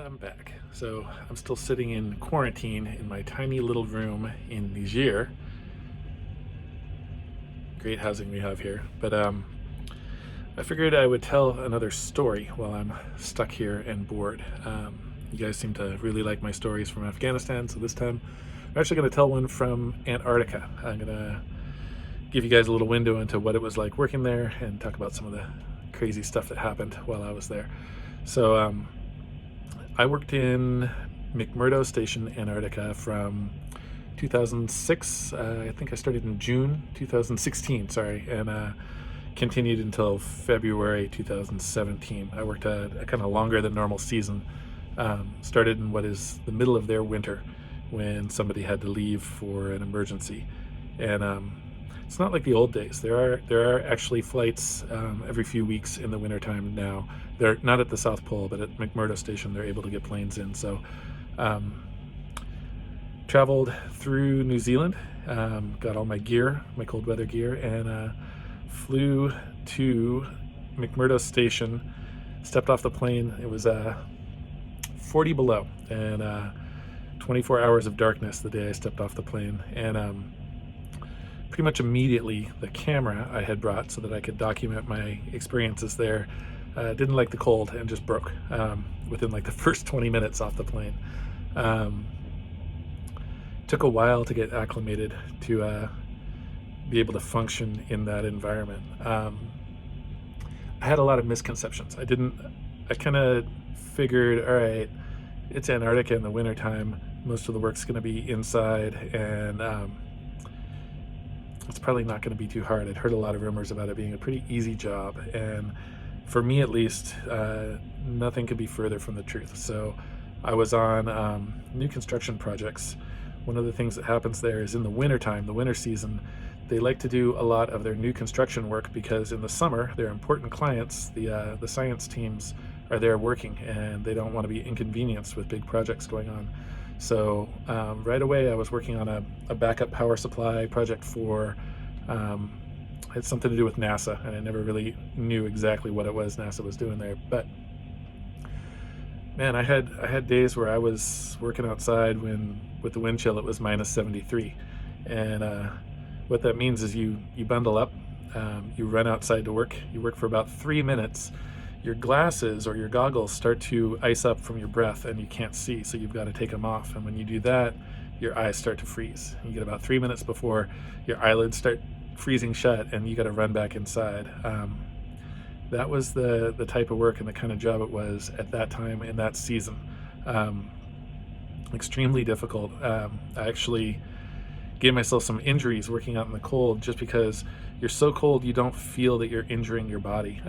I'm back. So I'm still sitting in quarantine in my tiny little room in Niger. Great housing we have here. But I figured I would tell another story while I'm stuck here and bored. You guys seem to really like my stories from Afghanistan, so this time I'm actually going to tell one from Antarctica. I'm going to give you guys a little window into what it was like working there and talk about some of the crazy stuff that happened while I was there. So I worked in McMurdo Station, Antarctica from 2006. I think I started in June 2016, and continued until February 2017. I worked a kind of longer than normal season. Started in what is the middle of their winter when somebody had to leave for an emergency. And it's not like the old days. There are actually flights every few weeks in the wintertime now. They're not at the South Pole, but at McMurdo Station they're able to get planes in. So traveled through New Zealand, got all my gear, my cold weather gear, and flew to McMurdo Station, stepped off the plane. It was 40 below and 24 hours of darkness the day I stepped off the plane. And pretty much immediately the camera I had brought so that I could document my experiences there didn't like the cold and just broke within like the first 20 minutes off the plane. Took a while to get acclimated to be able to function in that environment. I had a lot of misconceptions. I kind of figured, all right, it's Antarctica in the wintertime. Most of the work's going to be inside, and it's probably not going to be too hard. I'd heard a lot of rumors about it being a pretty easy job, and for me at least, nothing could be further from the truth. So I was on new construction projects. One of the things that happens there is in the wintertime, the winter season, they like to do a lot of their new construction work because in the summer, their important clients, the science teams, are there working, and they don't want to be inconvenienced with big projects going on. So right away I was working on a backup power supply project for, it had something to do with NASA, and I never really knew exactly what it was NASA was doing there. But man, I had days where I was working outside when with the wind chill it was minus 73. And what that means is you bundle up, you run outside to work, you work for about 3 minutes, your glasses or your goggles start to ice up from your breath and you can't see, so you've got to take them off. And when you do that, your eyes start to freeze. You get about 3 minutes before your eyelids start freezing shut and you got to run back inside. That was the type of work and the kind of job it was at that time in that season. Extremely difficult. I actually gave myself some injuries working out in the cold just because you're so cold you don't feel that you're injuring your body.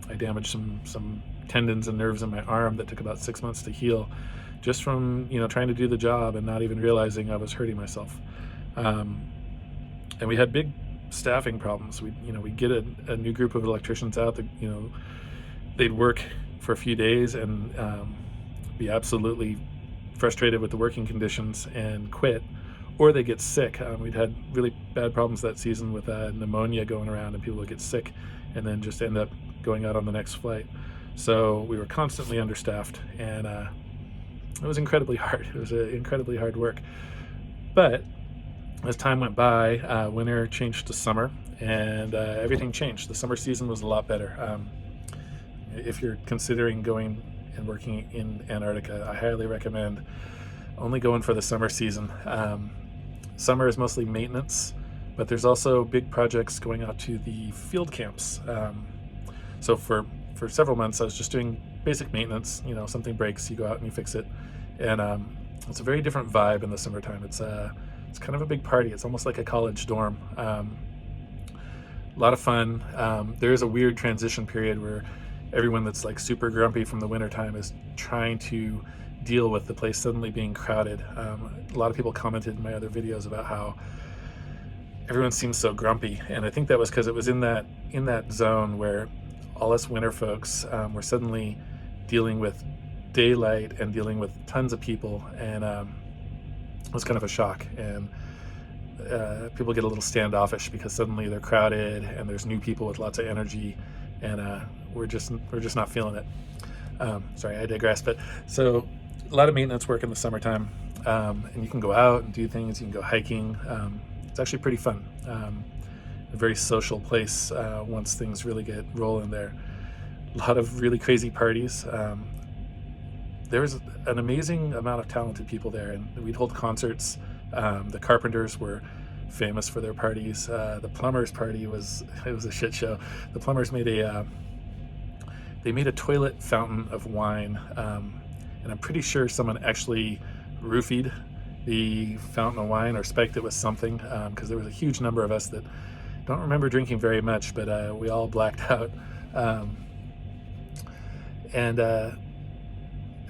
I damaged some tendons and nerves in my arm that took about 6 months to heal just from trying to do the job and not even realizing I was hurting myself. And we had big staffing problems. We'd get a new group of electricians out that they'd work for a few days and be absolutely frustrated with the working conditions and quit, or they get sick. We'd had really bad problems that season with pneumonia going around, and people would get sick and then just end up going out on the next flight. So we were constantly understaffed, and it was incredibly hard. It was incredibly hard work. But as time went by, winter changed to summer, and everything changed. The summer season was a lot better. If you're considering going and working in Antarctica, I highly recommend only going for the summer season. Summer is mostly maintenance, but there's also big projects going out to the field camps. So for several months, I was just doing basic maintenance. Something breaks, you go out and you fix it. And it's a very different vibe in the summertime. It's kind of a big party. It's almost like a college dorm. A lot of fun. There is a weird transition period where everyone that's like super grumpy from the wintertime is trying to deal with the place suddenly being crowded. A lot of people commented in my other videos about how everyone seems so grumpy, and I think that was because it was in that zone where all us winter folks were suddenly dealing with daylight and dealing with tons of people, and it was kind of a shock. And people get a little standoffish because suddenly they're crowded and there's new people with lots of energy, and we're just not feeling it. Sorry, I digress. But so a lot of maintenance work in the summertime, and you can go out and do things. You can go hiking. It's actually pretty fun. A very social place once things really get rolling there. A lot of really crazy parties. There's an amazing amount of talented people there, and we'd hold concerts. The Carpenters were famous for their parties. The Plumbers party was a shit show. The Plumbers made a toilet fountain of wine, and I'm pretty sure someone actually roofied the fountain of wine or spiked it with something, because there was a huge number of us that don't remember drinking very much, but we all blacked out. And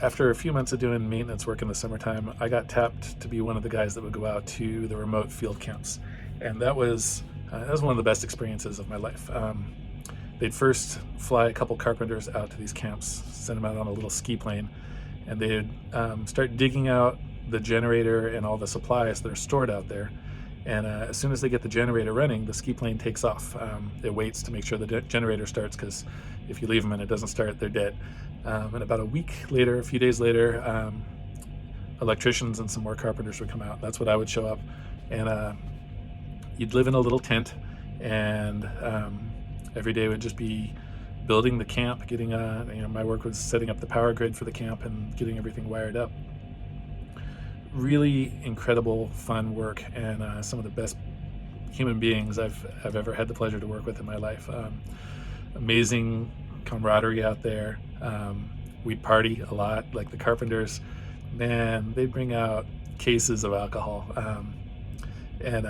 after a few months of doing maintenance work in the summertime, I got tapped to be one of the guys that would go out to the remote field camps, and that was one of the best experiences of my life. They'd first fly a couple carpenters out to these camps, send them out on a little ski plane, and they'd start digging out the generator and all the supplies that are stored out there. And as soon as they get the generator running, the ski plane takes off. It waits to make sure the generator starts, because if you leave them and it doesn't start, they're dead. And about a few days later, electricians and some more carpenters would come out. That's when I would show up, and you'd live in a little tent, and every day would just be building the camp, getting my work was setting up the power grid for the camp and getting everything wired up. Really incredible, fun work, and some of the best human beings I've ever had the pleasure to work with in my life. Amazing camaraderie out there. We'd party a lot. Like the Carpenters, man, they'd bring out cases of alcohol, and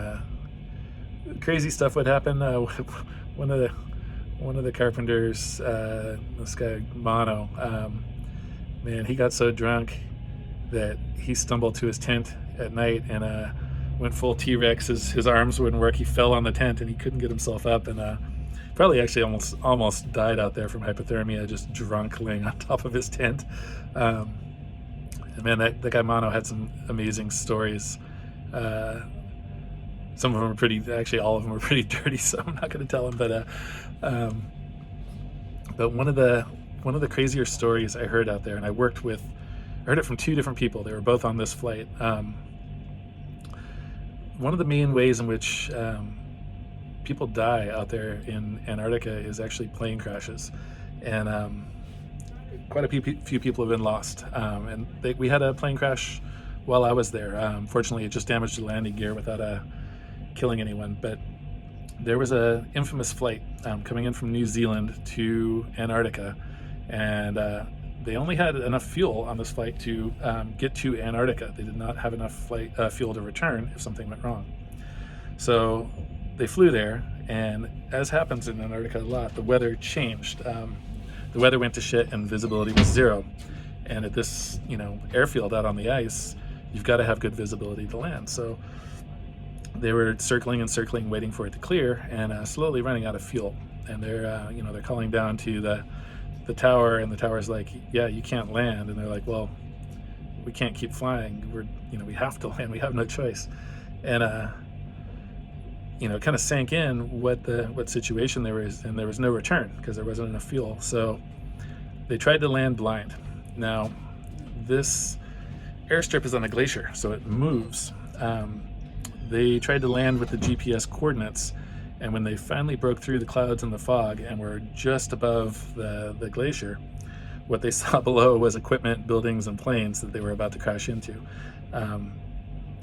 crazy stuff would happen. One of the Carpenters, this guy Mono, man, he got so drunk that he stumbled to his tent at night and went full T-Rex. His arms wouldn't work. He fell on the tent and he couldn't get himself up, and probably actually almost died out there from hypothermia, just drunk, laying on top of his tent. And man, that guy Mono had some amazing stories. Some of them were actually all of them were pretty dirty, so I'm not going to tell them. But one of the crazier stories I heard out there, and I heard it from two different people. They were both on this flight. One of the main ways in which people die out there in Antarctica is actually plane crashes, and quite a few people have been lost. And we had a plane crash while I was there. Fortunately, it just damaged the landing gear without killing anyone. But there was an infamous flight coming in from New Zealand to Antarctica, and they only had enough fuel on this flight to get to Antarctica. They did not have enough fuel to return if something went wrong. So they flew there, and as happens in Antarctica a lot, the weather changed. The weather went to shit and visibility was zero. And at this, airfield out on the ice, you've got to have good visibility to land. So they were circling and circling, waiting for it to clear, and slowly running out of fuel. And they're calling down to the tower, and the tower's like, yeah, you can't land. And they're like, well, we can't keep flying. We have to land. We have no choice. And it kind of sank in what situation there was, and there was no return because there wasn't enough fuel. So they tried to land blind. Now, this airstrip is on a glacier, so it moves. They tried to land with the GPS coordinates, and when they finally broke through the clouds and the fog and were just above the glacier, what they saw below was equipment, buildings, and planes that they were about to crash into.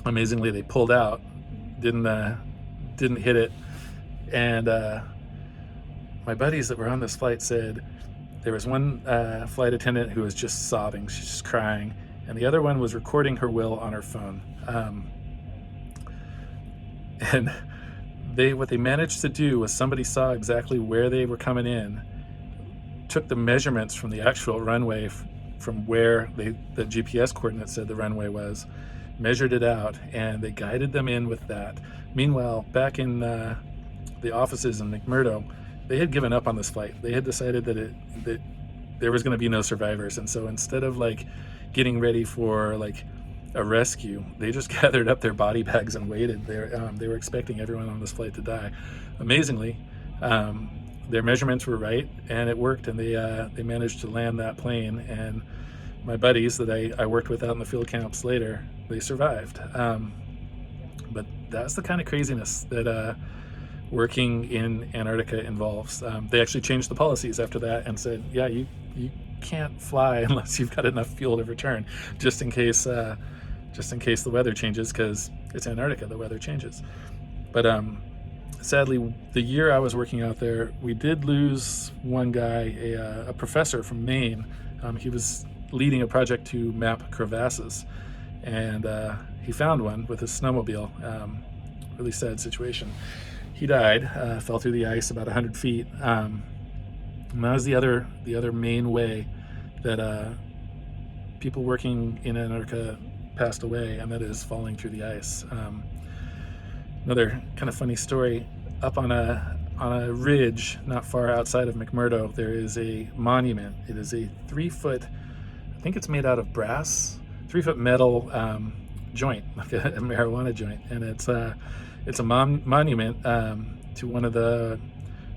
Amazingly, they pulled out, didn't hit it, and my buddies that were on this flight said there was one flight attendant who was just sobbing, she's just crying, and the other one was recording her will on her phone. And what they managed to do was, somebody saw exactly where they were coming in, took the measurements from the actual runway from where the GPS coordinates said the runway was, measured it out, and they guided them in with that. Meanwhile, back in the offices in McMurdo, they had given up on this flight. They had decided that there was going to be no survivors, and so instead of getting ready for a rescue, they just gathered up their body bags and waited. They were expecting everyone on this flight to die. Amazingly, their measurements were right, and it worked, and they managed to land that plane. And my buddies that I worked with out in the field camps later, they survived. But that's the kind of craziness that working in Antarctica involves. They actually changed the policies after that and said, yeah, you can't fly unless you've got enough fuel to return, just in case the weather changes, because it's Antarctica, the weather changes. But sadly, the year I was working out there, we did lose one guy, a professor from Maine. He was leading a project to map crevasses, and he found one with his snowmobile. Really sad situation. He died, fell through the ice about 100 feet. And that was the other main way that people working in Antarctica passed away, and that is falling through the ice. Another kind of funny story: up on a ridge not far outside of McMurdo, there is a monument. It is a 3-foot, I think it's made out of brass, 3-foot metal joint, like a marijuana joint, and it's a monument to one of the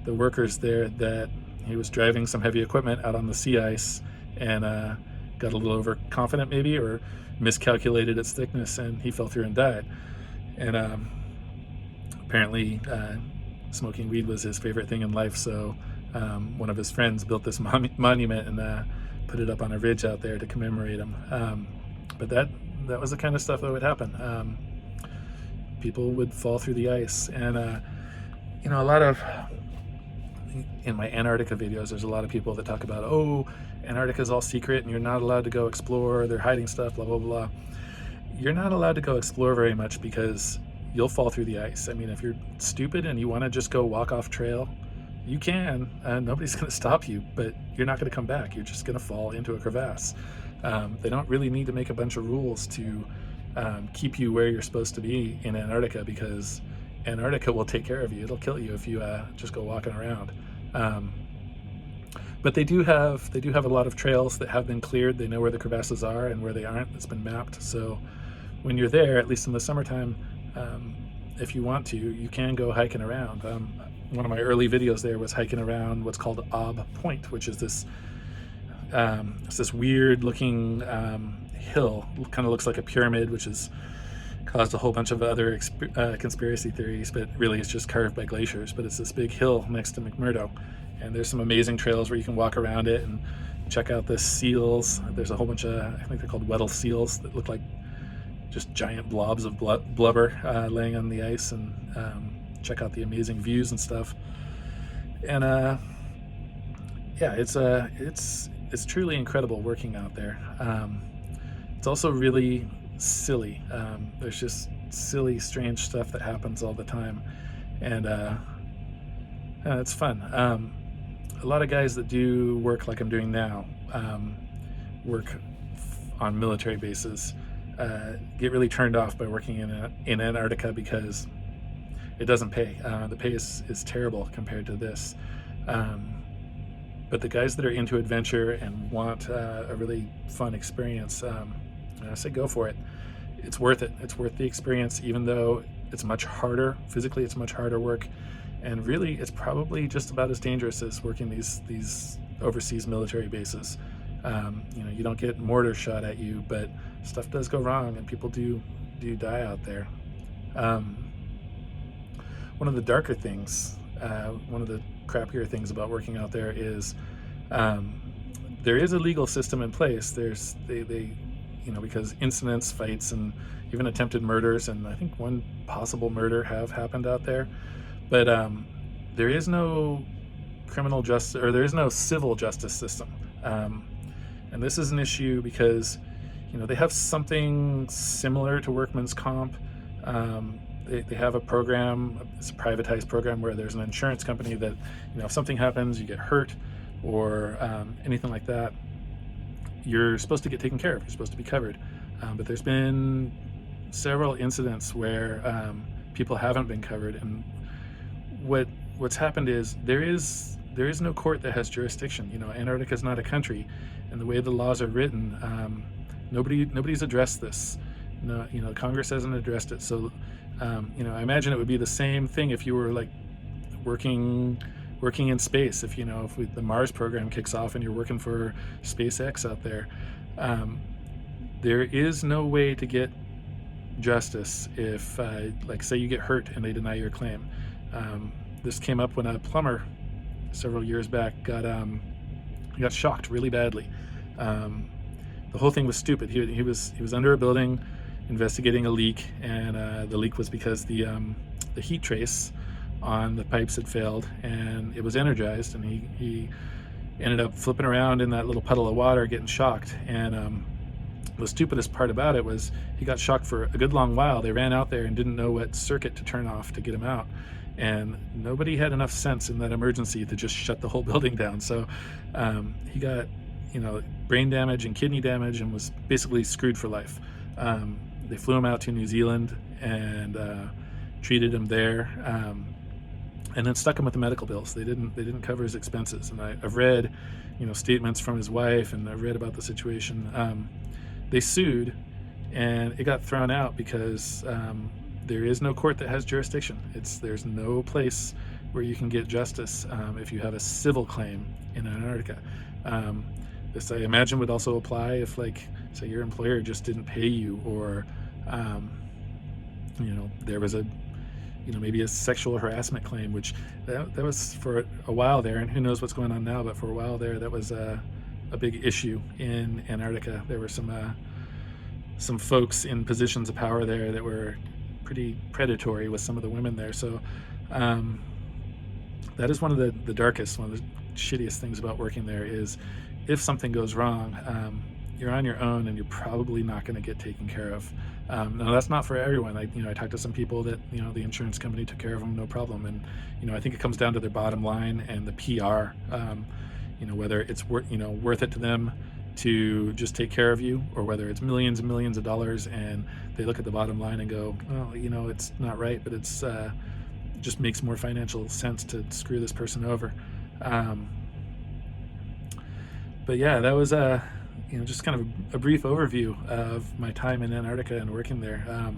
workers there, that he was driving some heavy equipment out on the sea ice and got a little overconfident maybe, or miscalculated its thickness, and he fell through and died. And apparently smoking weed was his favorite thing in life, so one of his friends built this monument and put it up on a ridge out there to commemorate him. But that was the kind of stuff that would happen. People would fall through the ice, and a lot of, in my Antarctica videos, there's a lot of people that talk about, oh, Antarctica's all secret and you're not allowed to go explore, they're hiding stuff, blah blah blah. You're not allowed to go explore very much, because you'll fall through the ice. I mean, if you're stupid and you want to just go walk off trail, you can, and nobody's going to stop you, but you're not going to come back. You're just going to fall into a crevasse. They don't really need to make a bunch of rules to keep you where you're supposed to be in Antarctica, because Antarctica will take care of you. It'll kill you if you just go walking around. But they do have a lot of trails that have been cleared. They know where the crevasses are and where they aren't. It's been mapped. So when you're there, at least in the summertime, if you want to, you can go hiking around. One of my early videos there was hiking around what's called Ob Point, which is this it's this weird looking hill. It kind of looks like a pyramid, which has caused a whole bunch of other conspiracy theories, but really it's just carved by glaciers. But it's this big hill next to McMurdo, and there's some amazing trails where you can walk around it and check out the seals. There's a whole bunch of, I think they're called Weddell seals, that look like just giant blobs of blubber laying on the ice, and check out the amazing views and stuff. And yeah, it's truly incredible working out there. It's also really silly. There's just silly, strange stuff that happens all the time, and it's fun. A lot of guys that do work like I'm doing now, work on military bases, get really turned off by working in Antarctica, because it doesn't pay. The pay is terrible compared to this. But the guys that are into adventure and want a really fun experience, I say go for it. It's worth it. It's worth the experience, even though it's much harder. Physically, it's much harder work. And really, it's probably just about as dangerous as working these overseas military bases. You don't get mortar shot at you, but stuff does go wrong, and people do die out there. One of the darker things, one of the crappier things about working out there is there is a legal system in place. They because incidents, fights, and even attempted murders, and I think one possible murder have happened out there, but there is no criminal justice, or there is no civil justice system. And this is an issue because they have something similar to workman's comp. They have a program, it's a privatized program, where there's an insurance company that, if something happens, you get hurt or anything like that, you're supposed to get taken care of. You're supposed to be covered. But there's been several incidents where people haven't been covered, and what's happened is there is no court that has jurisdiction. Antarctica is not a country, and the way the laws are written, nobody's addressed this. No, Congress hasn't addressed it. So I imagine it would be the same thing if you were like working working in space. If the Mars program kicks off and you're working for SpaceX out there, there is no way to get justice if, like, say you get hurt and they deny your claim. This came up when a plumber several years back got shocked really badly. The whole thing was stupid. He was under a building investigating a leak, and the leak was because the heat trace on the pipes had failed, and it was energized, and he ended up flipping around in that little puddle of water getting shocked. And the stupidest part about it was he got shocked for a good long while. They ran out there and didn't know what circuit to turn off to get him out, and nobody had enough sense in that emergency to just shut the whole building down. So he got brain damage and kidney damage and was basically screwed for life. They flew him out to New Zealand and treated him there, and then stuck him with the medical bills. They didn't cover his expenses. And I've read statements from his wife, and I've read about the situation. They sued, and it got thrown out because there is no court that has jurisdiction. There's no place where you can get justice if you have a civil claim in Antarctica. This, I imagine, would also apply if, like, say your employer just didn't pay you, or there was maybe a sexual harassment claim, which that was for a while there, and who knows what's going on now, but for a while there that was a big issue in Antarctica. There were some folks in positions of power there that were pretty predatory with some of the women there. So that is one of the darkest, one of the shittiest things about working there is if something goes wrong, you're on your own, and you're probably not going to get taken care of. Now, that's not for everyone. I talked to some people that the insurance company took care of them, no problem. And I think it comes down to their bottom line and the PR. Whether it's worth it to them to just take care of you, or whether it's millions and millions of dollars, and they look at the bottom line and go, well, it's not right, but it's just makes more financial sense to screw this person over. But yeah, that was just kind of a brief overview of my time in Antarctica and working there. I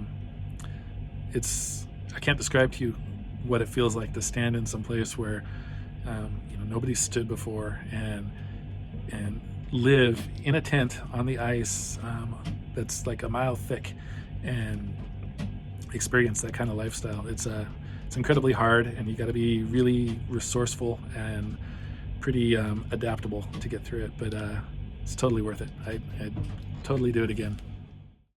can't describe to you what it feels like to stand in some place where nobody's stood before, and live in a tent on the ice that's like a mile thick, and experience that kind of lifestyle. It's incredibly hard, and you got to be really resourceful and pretty adaptable to get through it, but it's totally worth it. I'd totally do it again.